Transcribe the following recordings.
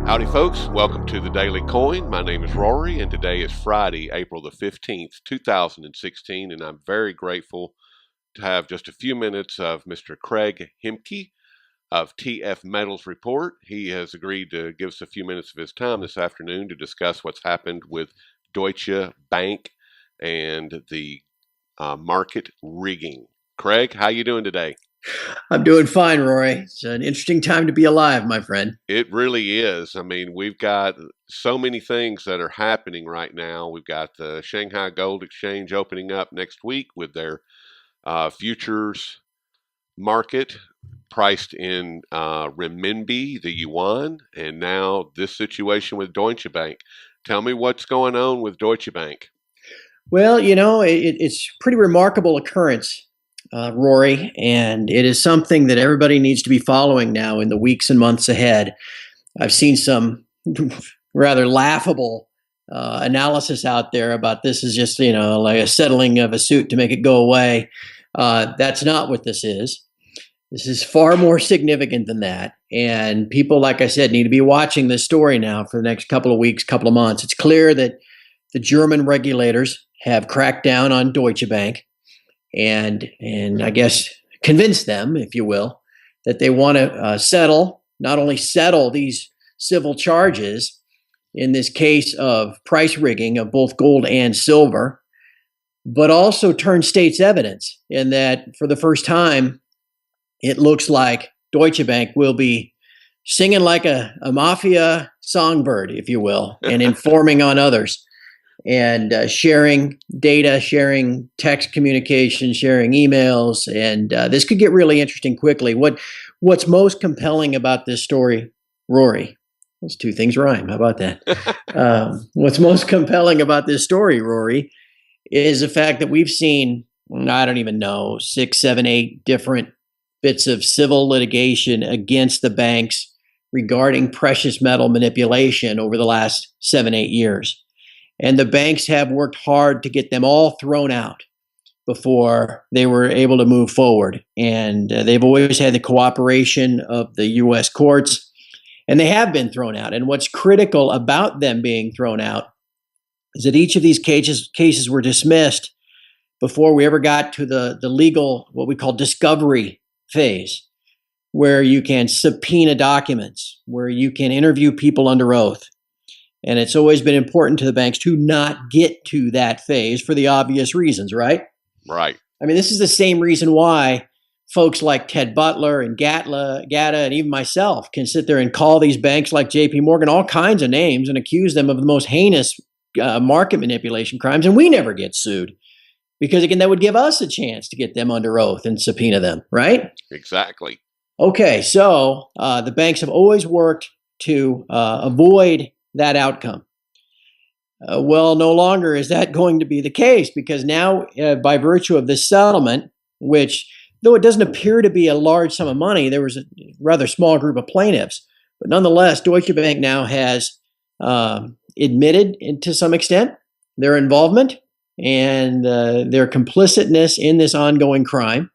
Howdy, folks. Welcome to the Daily Coin. My name is Rory, and today is Friday, April the 15th, 2016, and I'm very grateful to have just a few minutes of Mr. Craig Hemke of TF Metals Report. He has agreed to give us a few minutes of his time this afternoon to discuss what's happened with Deutsche Bank and the market rigging. Craig, how you doing today? I'm doing fine, Rory. It's an interesting time to be alive, my friend. It really is. I mean, we've got so many things that are happening right now. We've got the Shanghai Gold Exchange opening up next week with their futures market priced in renminbi, the yuan, and now this situation with Deutsche Bank. Tell me what's going on with Deutsche Bank. Well, it's a pretty remarkable occurrence, Rory, and it is something that everybody needs to be following now in the weeks and months ahead. I've seen some rather laughable analysis out there about this is just, like a settling of a suit to make it go away. That's not what this is. This is far more significant than that. And people, like I said, need to be watching this story now for the next couple of weeks, couple of months. It's clear that the German regulators have cracked down on Deutsche Bank and I guess convinced them, if you will, that they want to not only settle these civil charges in this case of price rigging of both gold and silver, but also turn state's evidence in that for the first time, it looks like Deutsche Bank will be singing like a mafia songbird, if you will, and informing on others and sharing data, sharing text communication, sharing emails. And this could get really interesting quickly. What's most compelling about this story, Rory? Those two things rhyme. How about that? What's most compelling about this story, Rory, is the fact that we've seen, I don't even know, 6, 7, 8 different bits of civil litigation against the banks regarding precious metal manipulation over the last 7, 8 years. And the banks have worked hard to get them all thrown out before they were able to move forward. And they've always had the cooperation of the U.S. courts, and they have been thrown out. And what's critical about them being thrown out is that each of these cases were dismissed before we ever got to the legal, what we call discovery phase, where you can subpoena documents, where you can interview people under oath. And it's always been important to the banks to not get to that phase for the obvious reasons, right? Right. I mean, this is the same reason why folks like Ted Butler and Gatta and even myself can sit there and call these banks like JP Morgan all kinds of names and accuse them of the most heinous market manipulation crimes, and we never get sued. Because again, that would give us a chance to get them under oath and subpoena them, right? Exactly. Okay, so the banks have always worked to avoid that outcome. Well, no longer is that going to be the case because now, by virtue of this settlement, which, though it doesn't appear to be a large sum of money, there was a rather small group of plaintiffs. But nonetheless, Deutsche Bank now has admitted to some extent their involvement and their complicitness in this ongoing crime.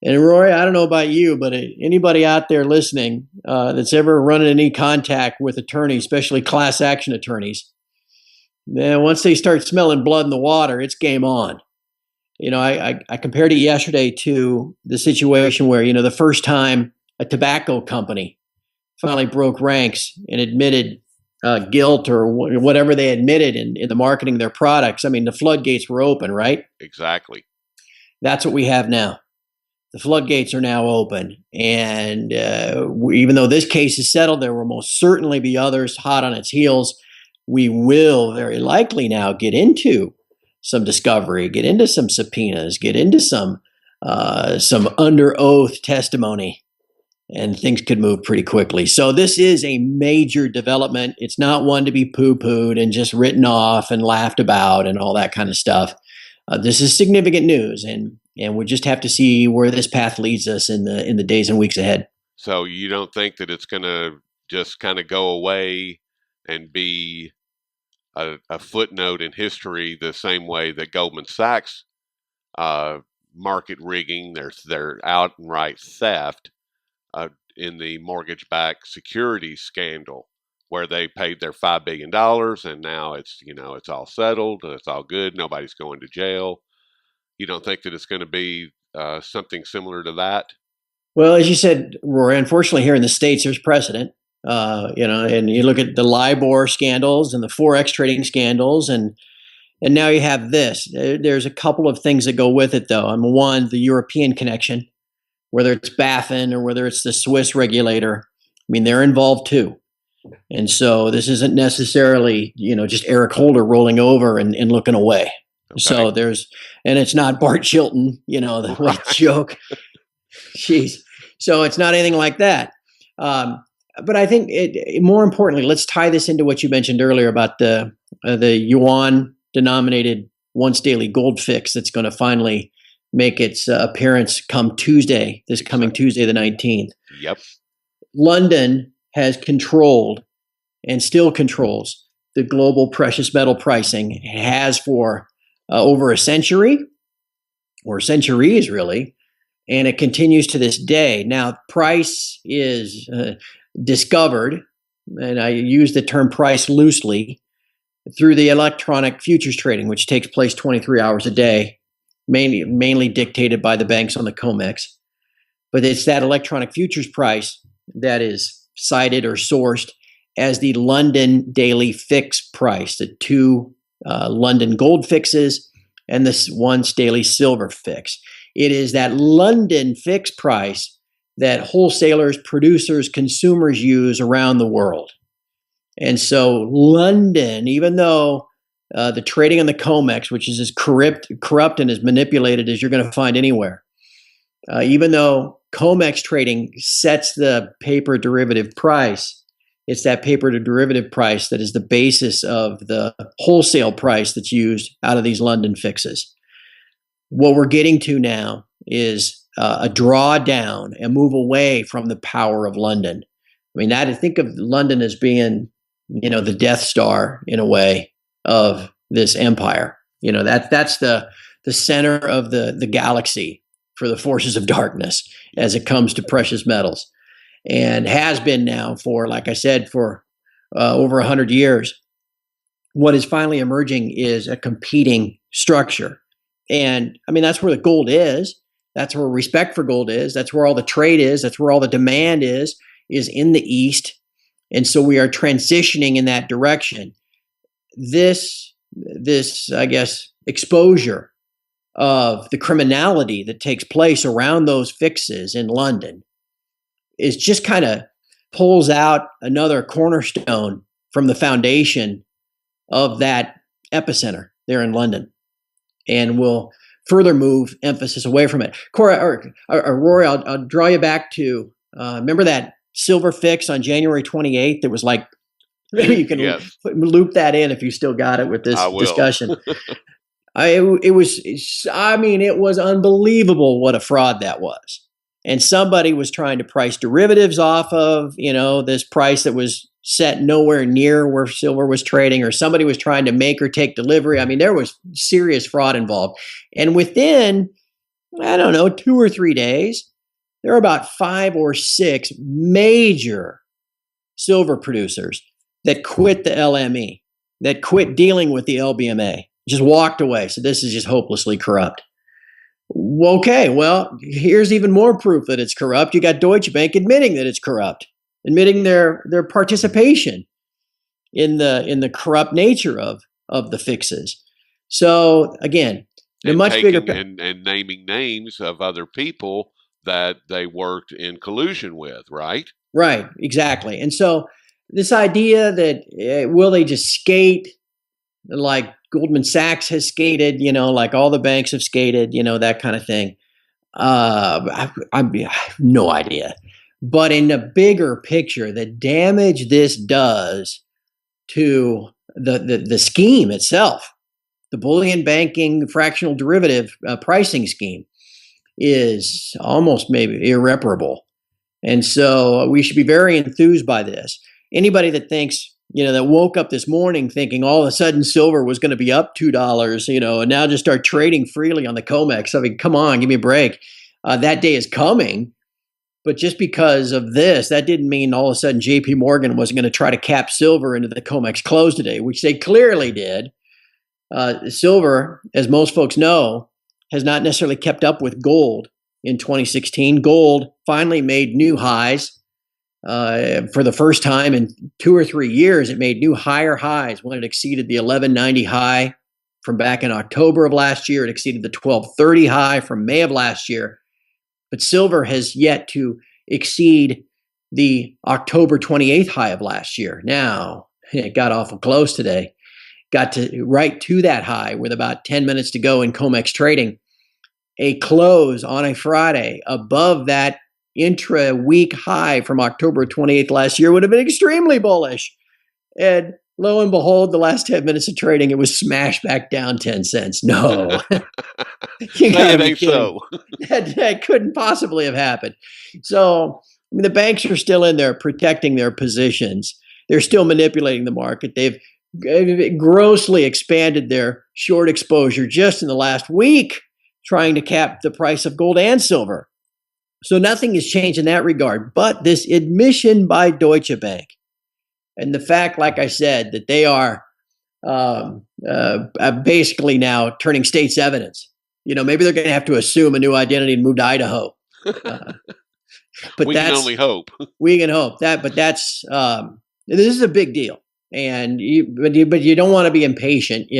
And Rory, I don't know about you, but anybody out there listening that's ever run into any contact with attorneys, especially class action attorneys, man, once they start smelling blood in the water, it's game on. I compared it yesterday to the situation where, the first time a tobacco company finally broke ranks and admitted guilt or whatever they admitted in the marketing of their products. I mean, the floodgates were open, right? Exactly. That's what we have now. The floodgates are now open. And even though this case is settled, there will most certainly be others hot on its heels. We will very likely now get into some discovery, get into some subpoenas, get into some under oath testimony, and things could move pretty quickly. So this is a major development. It's not one to be poo-pooed and just written off and laughed about and all that kind of stuff. This is significant news, and we just have to see where this path leads us in the days and weeks ahead. So you don't think that it's going to just kind of go away and be a footnote in history the same way that Goldman Sachs market rigging, their outright theft in the mortgage-backed securities scandal where they paid their $5 billion and now it's all settled, it's all good, nobody's going to jail. You don't think that it's going to be something similar to that? Well, as you said, Rory, unfortunately here in the States, there's precedent. And you look at the LIBOR scandals and the Forex trading scandals, and now you have this. There's a couple of things that go with it, though. One, the European connection, whether it's BaFin or whether it's the Swiss regulator. I mean, they're involved too. And so this isn't necessarily, just Eric Holder rolling over and looking away. Okay. So and it's not Bart Chilton, the right joke. Jeez. So it's not anything like that. But I think more importantly, let's tie this into what you mentioned earlier about the yuan denominated once daily gold fix that's going to finally make its appearance come Tuesday, this coming Tuesday, the 19th. Yep. London has controlled and still controls the global precious metal pricing. It has for over a century, or centuries really, and it continues to this day. Now, price is discovered, and I use the term price loosely, through the electronic futures trading, which takes place 23 hours a day, mainly dictated by the banks on the COMEX. But it's that electronic futures price that is cited or sourced as the London daily fix price, the two London gold fixes and this once daily silver fix. It is that London fix price that wholesalers, producers, consumers use around the world. And so London, even though the trading on the COMEX, which is as corrupt and as manipulated as you're going to find anywhere, even though COMEX trading sets the paper derivative price, it's that paper derivative price that is the basis of the wholesale price that's used out of these London fixes. What we're getting to now is a drawdown, a move away from the power of London. I mean, I think of London as being, the Death Star in a way of this empire. That's the center of the galaxy for the forces of darkness as it comes to precious metals, and has been now for, like I said, for over 100 years. What is finally emerging is a competing structure. And I mean, that's where the gold is. That's where respect for gold is. That's where all the trade is. That's where all the demand is in the East. And so we are transitioning in that direction. This, I guess, exposure of the criminality that takes place around those fixes in London is just kind of pulls out another cornerstone from the foundation of that epicenter there in London, and will further move emphasis away from it. Rory, I'll draw you back to remember that silver fix on January 28th. It was like, maybe you can loop that in if you still got it with this discussion. It was unbelievable what a fraud that was. And somebody was trying to price derivatives off of, this price that was set nowhere near where silver was trading, or somebody was trying to make or take delivery. I mean, there was serious fraud involved. And within, 2 or 3 days, there are about 5 or 6 major silver producers that quit the LME, that quit dealing with the LBMA, just walked away. So this is just hopelessly corrupt. Okay, well, here's even more proof that it's corrupt. You got Deutsche Bank admitting that it's corrupt, admitting their participation in the corrupt nature of the fixes. So again, the much bigger and naming names of other people that they worked in collusion with, right? Right, exactly. And so this idea that will they just skate like Goldman Sachs has skated, like all the banks have skated, that kind of thing. I have no idea. But in the bigger picture, the damage this does to the scheme itself, the bullion banking fractional derivative pricing scheme, is almost maybe irreparable. And so we should be very enthused by this. Anybody that thinks, that woke up this morning thinking all of a sudden silver was going to be up $2, and now just start trading freely on the COMEX. I mean, come on, give me a break. That day is coming. But just because of this, that didn't mean all of a sudden JP Morgan wasn't going to try to cap silver into the COMEX close today, which they clearly did. Silver, as most folks know, has not necessarily kept up with gold in 2016. Gold finally made new highs. For the first time in 2 or 3 years, it made new higher highs when it exceeded the 1190 high from back in October of last year. It exceeded the 1230 high from May of last year. But silver has yet to exceed the October 28th high of last year. Now, it got awful close today. Got to right to that high with about 10 minutes to go in COMEX trading. A close on a Friday above that intra-week high from October 28th last year would have been extremely bullish. And lo and behold, the last 10 minutes of trading, it was smashed back down 10 cents. No, you gotta be kidding. So. That couldn't possibly have happened. So, I mean, the banks are still in there protecting their positions. They're still manipulating the market. They've grossly expanded their short exposure just in the last week, trying to cap the price of gold and silver. So nothing has changed in that regard. But this admission by Deutsche Bank and the fact, like I said, that they are basically now turning state's evidence. Maybe they're going to have to assume a new identity and move to Idaho. But we can only hope. We can hope that, but this is a big deal. And but you don't want to be impatient.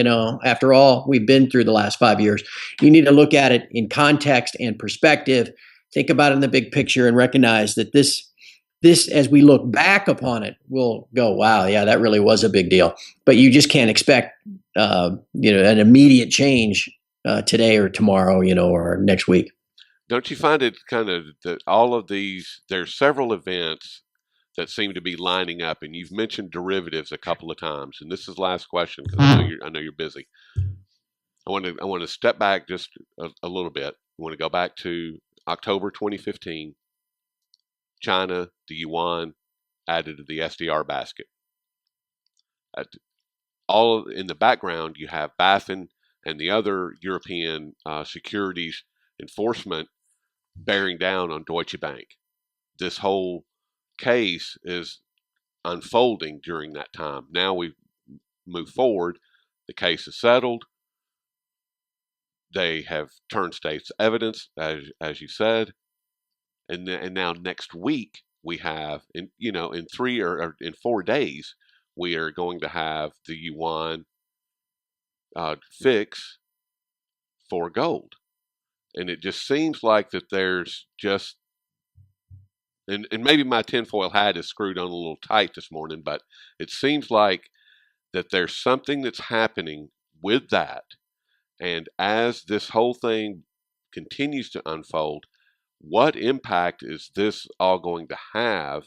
After all we've been through the last 5 years, you need to look at it in context and perspective. Think about it in the big picture and recognize that this, as we look back upon it, we'll go, wow, yeah, that really was a big deal. But you just can't expect, an immediate change today or tomorrow, or next week. Don't you find it kind of that all of these, there's several events that seem to be lining up, and you've mentioned derivatives a couple of times, and this is the last question because I know you're busy. I want to step back just a little bit. I want to go back to October 2015. China, the yuan added to the SDR basket. In the background, you have BaFin and the other European securities enforcement bearing down on Deutsche Bank. This whole case is unfolding during that time. Now we move forward. The case is settled. They have turned state's evidence, as you said, and now next week we have, in 3 or in 4 days, we are going to have the yuan fix for gold, and it just seems like that there's just, and maybe my tinfoil hat is screwed on a little tight this morning, but it seems like that there's something that's happening with that. And as this whole thing continues to unfold, what impact is this all going to have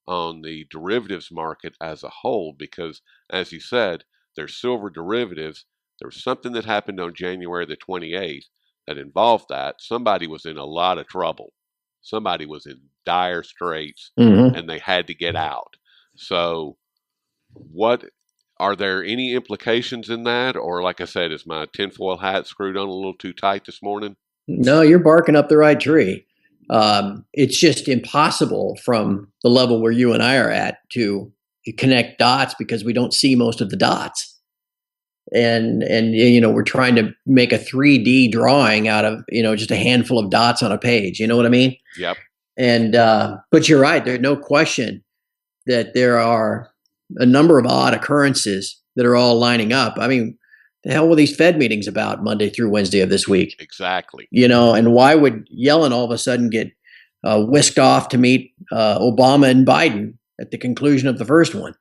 on the derivatives market as a whole? Because, as you said, there's silver derivatives. There was something that happened on January the 28th that involved that. Somebody was in a lot of trouble. Somebody was in dire straits, and they had to get out. So are there any implications in that? Or, like I said, is my tinfoil hat screwed on a little too tight this morning? No, you're barking up the right tree. It's just impossible from the level where you and I are at to connect dots because we don't see most of the dots. And we're trying to make a 3D drawing out of, just a handful of dots on a page. You know what I mean? Yep. And, but you're right. There's no question that there are a number of odd occurrences that are all lining up. I mean, the hell were these Fed meetings about Monday through Wednesday of this week? Exactly. And why would Yellen all of a sudden get whisked off to meet Obama and Biden at the conclusion of the first one?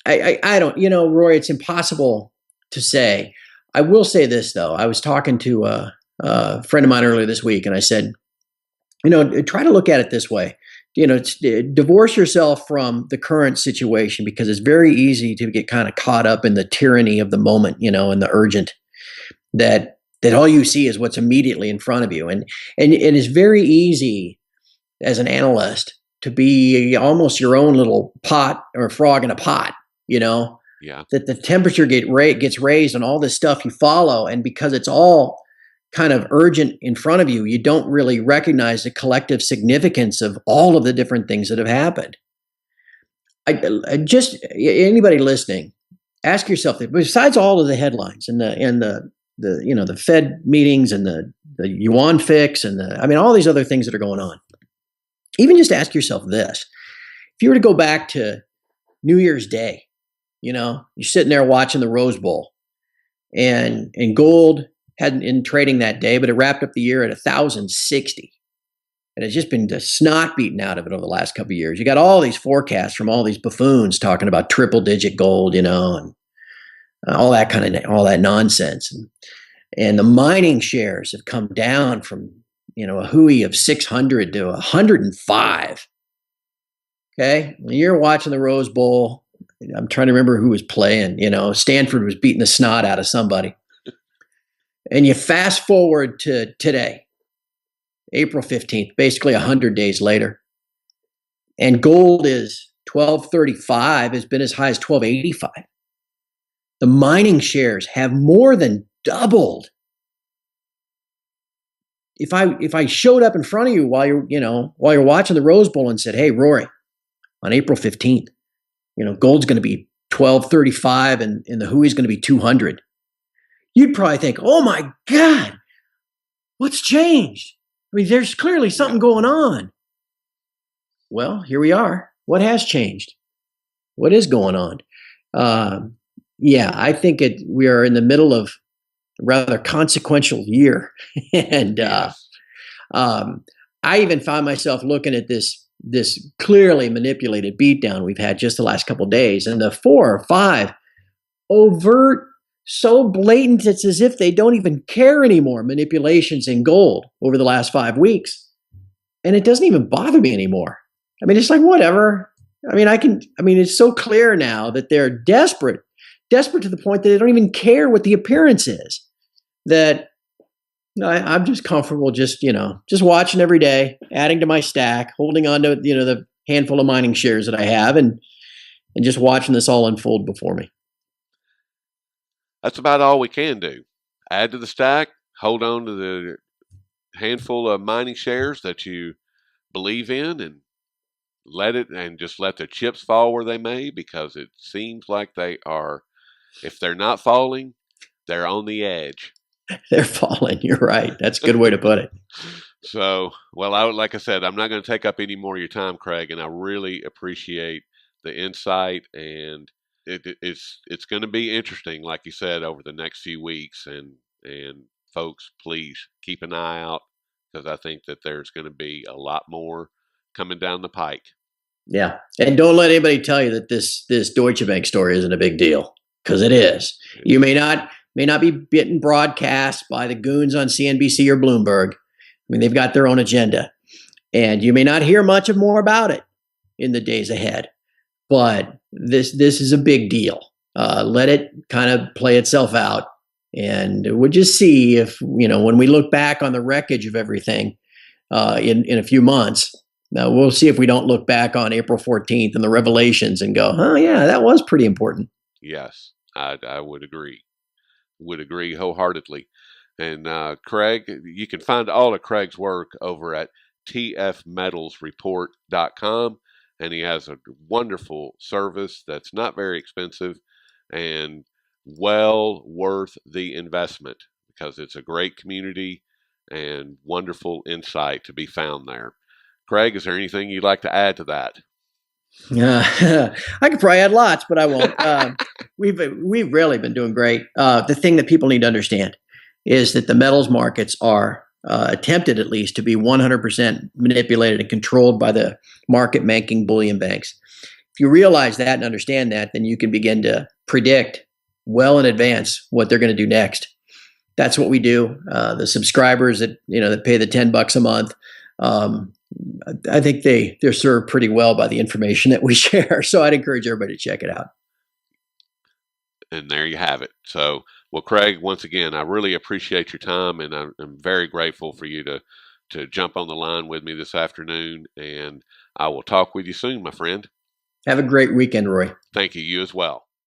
I don't, Roy, it's impossible to say. I will say this, though. I was talking to a friend of mine earlier this week, and I said, try to look at it this way. Divorce yourself from the current situation because it's very easy to get kind of caught up in the tyranny of the moment, and the urgent that all you see is what's immediately in front of you. And it's very easy as an analyst to be almost your own little pot or frog in a pot, Yeah. That the temperature gets raised on all this stuff you follow. And because it's all kind of urgent in front of you, you don't really recognize the collective significance of all of the different things that have happened. I just anybody listening, ask yourself that besides all of the headlines and the Fed meetings and the yuan fix and all these other things that are going on. Even just ask yourself this: if you were to go back to New Year's Day, you're sitting there watching the Rose Bowl, and gold hadn't in trading that day, but it wrapped up the year at 1,060. And it's just been the snot beaten out of it over the last couple of years. You got all these forecasts from all these buffoons talking about triple digit gold, and all that nonsense. And the mining shares have come down from, a hui of 600 to 105. Okay. When you're watching the Rose Bowl, I'm trying to remember who was playing, Stanford was beating the snot out of somebody. And you fast forward to today, April 15th, basically 100 days later. And gold is 1235, has been as high as 1285. The mining shares have more than doubled. If I showed up in front of you while you're watching the Rose Bowl and said, "Hey, Rory, on April 15th, gold's going to be 1235 and the hui's going to be 200," you'd probably think, "Oh my God, what's changed? There's clearly something going on." Well, here we are. What has changed? What is going on? I think we are in the middle of a rather consequential year. And Yes. I even find myself looking at this clearly manipulated beatdown we've had just the last couple of days, and the 4 or 5 overt, so blatant, it's as if they don't even care anymore, manipulations in gold over the last 5 weeks. And it doesn't even bother me anymore. It's like, whatever. It's so clear now that they're desperate to the point that they don't even care what the appearance is, that I'm just comfortable just watching every day, adding to my stack, holding on to, the handful of mining shares that I have, and just watching this all unfold before me. That's about all we can do. Add to the stack, hold on to the handful of mining shares that you believe in, and let the chips fall where they may, because it seems like they are, if they're not falling, they're on the edge. They're falling. You're right. That's a good way to put it. So, like I said, I'm not going to take up any more of your time, Craig, and I really appreciate the insight, and it's going to be interesting, like you said, over the next few weeks, and folks, please keep an eye out, because I think that there's going to be a lot more coming down the pike. Yeah, and don't let anybody tell you that this Deutsche Bank story isn't a big deal, because it is. You may not be getting broadcast by the goons on CNBC or Bloomberg. They've got their own agenda, and you may not hear much more about it in the days ahead. But this is a big deal. Let it kind of play itself out, and we'll just see if, when we look back on the wreckage of everything in a few months. We'll see if we don't look back on April 14th and the revelations and go, "Oh yeah, that was pretty important." Yes, I would agree. Would agree wholeheartedly. And Craig, you can find all of Craig's work over at tfmetalsreport.com. And he has a wonderful service that's not very expensive and well worth the investment, because it's a great community and wonderful insight to be found there. Craig, is there anything you'd like to add to that? I could probably add lots, but I won't. We've really been doing great. The thing that people need to understand is that the metals markets are attempted, at least, to be 100% manipulated and controlled by the market making bullion banks. If you realize that and understand that, then you can begin to predict well in advance what they're going to do next. That's what we do. The subscribers that pay the $10 a month, I think they're served pretty well by the information that we share. So I'd encourage everybody to check it out. And there you have it. So, well, Craig, once again, I really appreciate your time, and I'm very grateful for you to jump on the line with me this afternoon. And I will talk with you soon, my friend. Have a great weekend, Roy. Thank you. You as well.